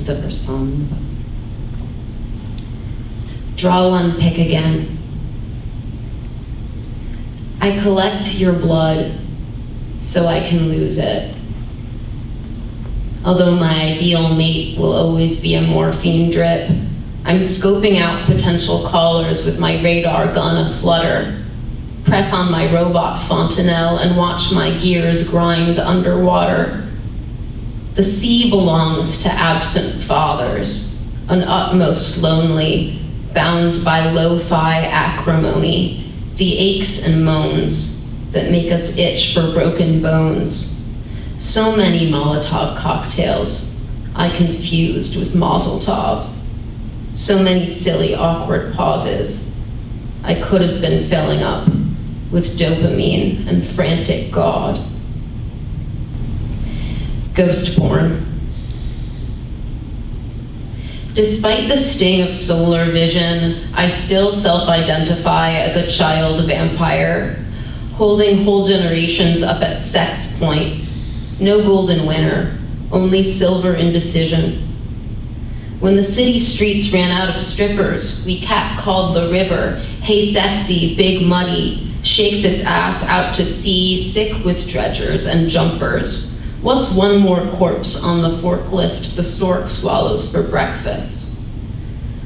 the first poem. Draw one, pick again. I collect your blood so I can lose it. Although my ideal mate will always be a morphine drip, I'm scoping out potential callers with my radar gun aflutter. Press on my robot fontanelle and watch my gears grind underwater. The sea belongs to absent fathers, an utmost lonely, bound by lo-fi acrimony, the aches and moans that make us itch for broken bones. So many Molotov cocktails I confused with Mazel Tov. So many silly, awkward pauses I could have been filling up with dopamine and frantic God. Ghost porn. Despite the sting of solar vision, I still self-identify as a child vampire, holding whole generations up at sex point. No golden winner, only silver indecision. When the city streets ran out of strippers, we catcalled the river, hey sexy, big muddy, shakes its ass out to sea, sick with dredgers and jumpers. What's one more corpse on the forklift the stork swallows for breakfast?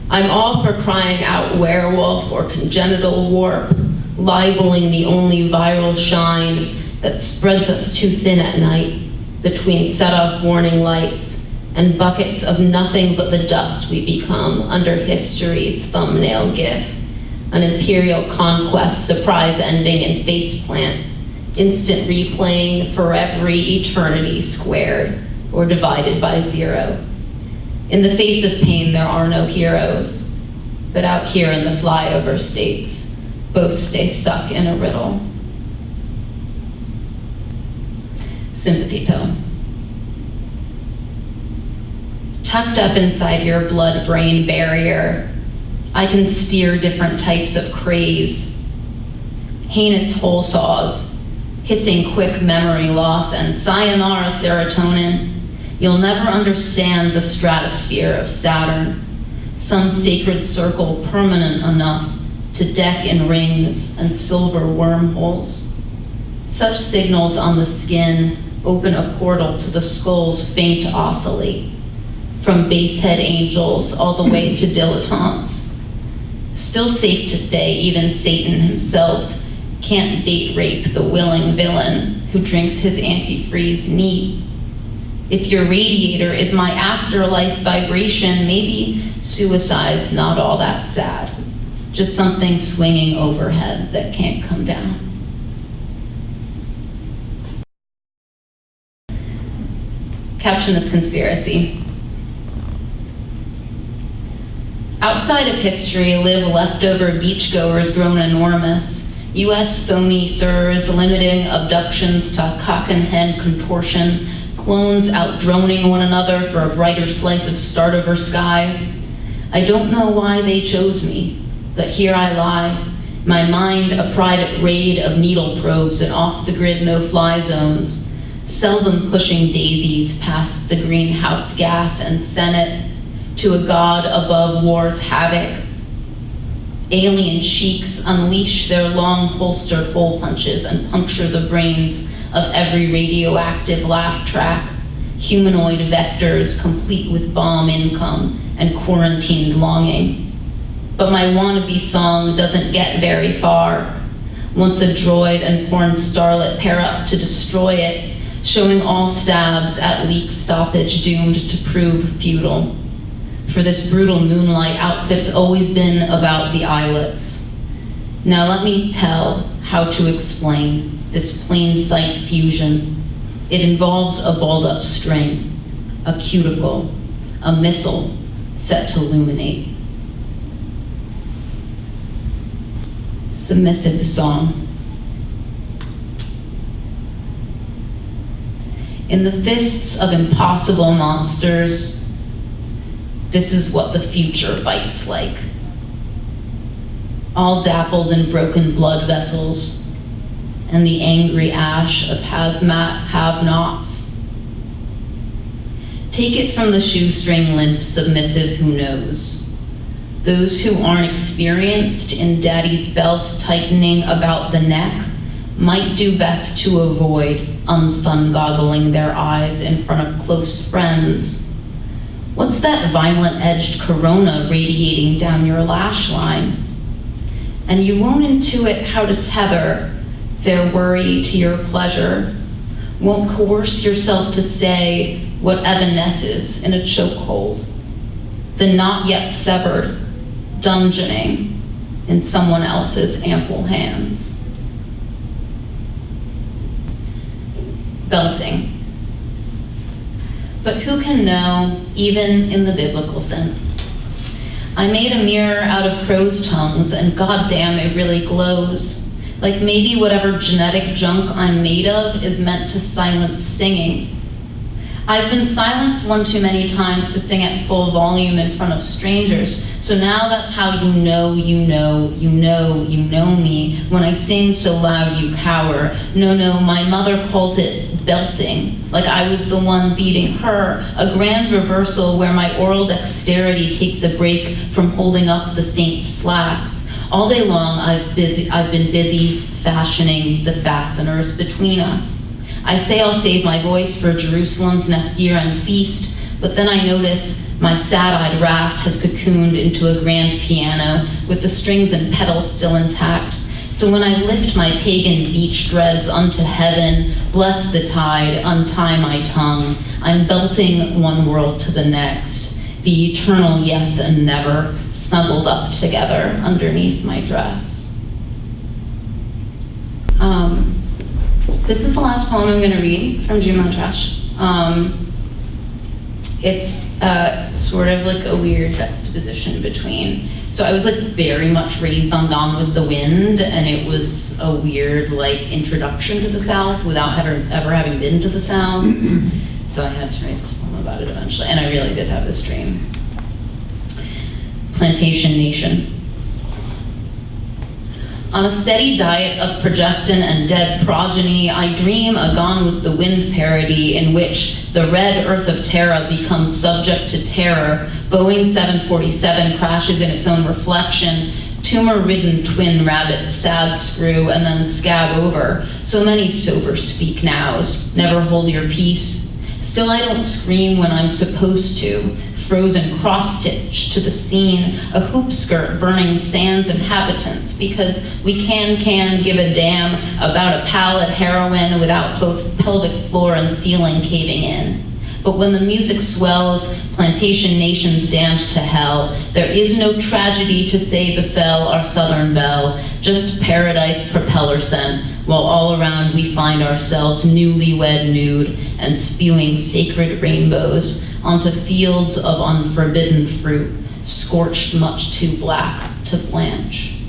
I'm all for crying out werewolf or congenital warp, libeling the only viral shine that spreads us too thin at night between set-off warning lights and buckets of nothing but the dust we become under history's thumbnail gif, an imperial conquest surprise ending in faceplant, instant replaying for every eternity squared or divided by zero. In the face of pain, there are no heroes, but out here in the flyover states, both stay stuck in a riddle. Sympathy pill. Tucked up inside your blood-brain barrier, I can steer different types of craze. Heinous hole saws, hissing quick memory loss, and sayonara serotonin. You'll never understand the stratosphere of Saturn, some sacred circle permanent enough to deck in rings and silver wormholes. Such signals on the skin open a portal to the skull's faint oscillate, from basehead angels all the way to dilettantes. Still safe to say even Satan himself can't date rape the willing villain who drinks his antifreeze neat. If your radiator is my afterlife vibration, maybe suicide's not all that sad. Just something swinging overhead that can't come down. Caption is conspiracy. Outside of history live leftover beachgoers grown enormous, US phony sirs limiting abductions to cock and hen contortion, clones outdroning one another for a brighter slice of startover sky. I don't know why they chose me, but here I lie, my mind a private raid of needle probes and off-the-grid no-fly zones, seldom pushing daisies past the greenhouse gas and Senate to a god above war's havoc. Alien sheiks unleash their long holstered hole punches and puncture the brains of every radioactive laugh track, humanoid vectors complete with bomb income and quarantined longing. But my wannabe song doesn't get very far. Once a droid and porn starlet pair up to destroy it, showing all stabs at leak stoppage doomed to prove futile. For this brutal moonlight outfit's always been about the eyelets. Now let me tell how to explain this plain sight fusion. It involves a balled up string, a cuticle, a missile set to illuminate. Submissive song. In the fists of impossible monsters, this is what the future bites like. All dappled in broken blood vessels and the angry ash of hazmat have-nots. Take it from the shoestring limp submissive who knows. Those who aren't experienced in daddy's belt tightening about the neck might do best to avoid unsun-goggling their eyes in front of close friends. What's that violent-edged corona radiating down your lash line? And you won't intuit how to tether their worry to your pleasure, won't coerce yourself to say what evanesces in a chokehold, the not yet severed dungeoning in someone else's ample hands. Belting. But who can know, even in the biblical sense? I made a mirror out of crow's tongues, and goddamn, it really glows. Like maybe whatever genetic junk I'm made of is meant to silence singing. I've been silenced one too many times to sing at full volume in front of strangers, so now that's how you know me. When I sing so loud you cower. No, my mother called it belting, like I was the one beating her, a grand reversal where my oral dexterity takes a break from holding up the saint's slacks. All day long I've been busy fashioning the fasteners between us. I say I'll save my voice for Jerusalem's next year-end feast, but then I notice my sad-eyed raft has cocooned into a grand piano with the strings and pedals still intact. So when I lift my pagan beach dreads unto heaven, bless the tide, untie my tongue, I'm belting one world to the next, the eternal yes and never snuggled up together underneath my dress. This is the last poem I'm going to read from Dreamland Trash. It's sort of like a weird juxtaposition between, so I was like very much raised on Gone with the Wind, and it was a weird like introduction to the South without ever having been to the South. So I had to write this poem about it eventually, and I really did have this dream. Plantation Nation. On a steady diet of progestin and dead progeny, I dream a Gone with the Wind parody in which the red earth of Terra becomes subject to terror, Boeing 747 crashes in its own reflection, tumor-ridden twin rabbits sad screw and then scab over. So many sober speak nows, never hold your peace. Still I don't scream when I'm supposed to, frozen cross-stitch to the scene, a hoop skirt burning Sand's inhabitants, because we can give a damn about a pallid heroine without both pelvic floor and ceiling caving in. But when the music swells, Plantation Nation's damned to hell, there is no tragedy to say befell our southern belle, just paradise propeller scent, while all around we find ourselves newlywed nude and spewing sacred rainbows onto fields of unforbidden fruit, scorched much too black to blanch.